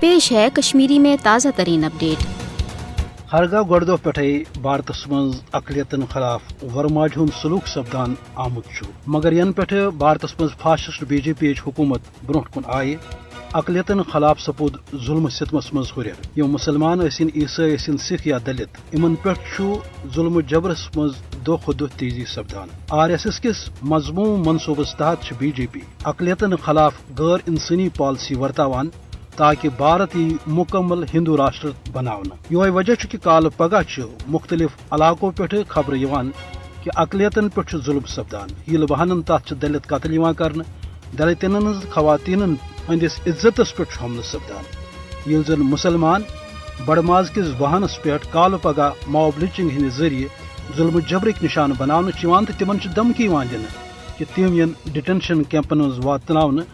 पेश है कश्मीरी में ताज़ा तरीन अपडेट। हरगा गोड़दो पे भारतस मज अकलियतन खिलाफ वरमाज हुंद सलूक सपदान आमुद मगर यन पे भारतस मज फाशिस्ट BJP हुकूमत ब्रोह कुन आये अकलियतन खिलाफ सपूद जुल्म सितमस मज हुरर यम मुसलमान ईसाई ईसाई सिख या दलित इन पे जुल्म जबरस मज दो खुद तेजी सपदान RSS किस मजमूम मनसूबस तहत BJP अकलियतन खिलाफ गैर इंसानी पॉलिसी वर्तावान ताकि भारत यी मुकम्मल हिंदू राष्ट्र बनाना। योह वजह कि काल पगह मुख्तलिफ इलाकों पे खबर कि अकलियतन पे जुल्म सपदान हिल बहानन तथ दलित कत्ल कर दलितन खवातीन हंदिस इज्जतस पे हमल सपदान ये जन मुसलमान बड़माज किस बहानस पे काल पगह मॉब लिंचिंग हंद जरिए जुल्म जबरक निशान बनाना तो तिमन धमकी दिन कि तिम यन डिटेंशन कैंपन मज वातन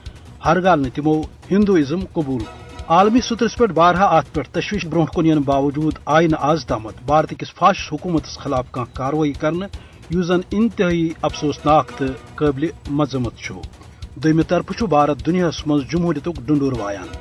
हरगाल तिमो हिंदुइज्म कबूल आलमी सतरस पे बारहा अत पे तशवीश ब्रोह कुन यन बावजूद आय न आज तामत भारत किस फाशिस्ट हुकूमत खिलाफ कह कार्रवाई करने यु जन इंतहाई अफसोसनाक तो काबिल मजम्मत दोयमि तरफ भारत दुनियास मज जमहूरियतुक डंडूर वायान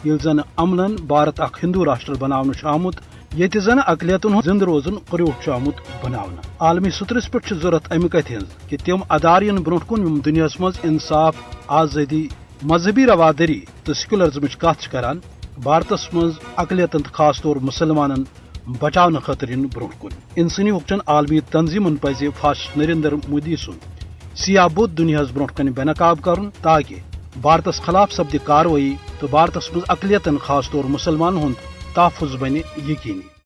ये जन अमलन भारत अख हिंदू राष्ट्र बनावन आमुत ये जन अकलियतन जिंद रोजन करूह आमुत बनावन आलमी सतरस पे जरूरत अमि कथ कि तिम अदार यन ब्रोह कुन दुनियास मज इंसाफ आज़ादी मजहबी रवादरी तो सेक्युलरिज्म कथ करान भारतस मज अकलियतन खास तौर मुसलमान बचाव खतर इन ब्रोह कुन इंसानी हकूकन आलमी तंजीमन पज फाशिस्ट नरेंद्र मोदी सुन सियाबुत दुनियास ब्रोह कन बेनकाब कर ताकि भारतस खिलाफ सपद कार्रवाई तो भारतस मज अकलियतन खास तौर मुसलमान हुंद तहफुज बने यकीनी।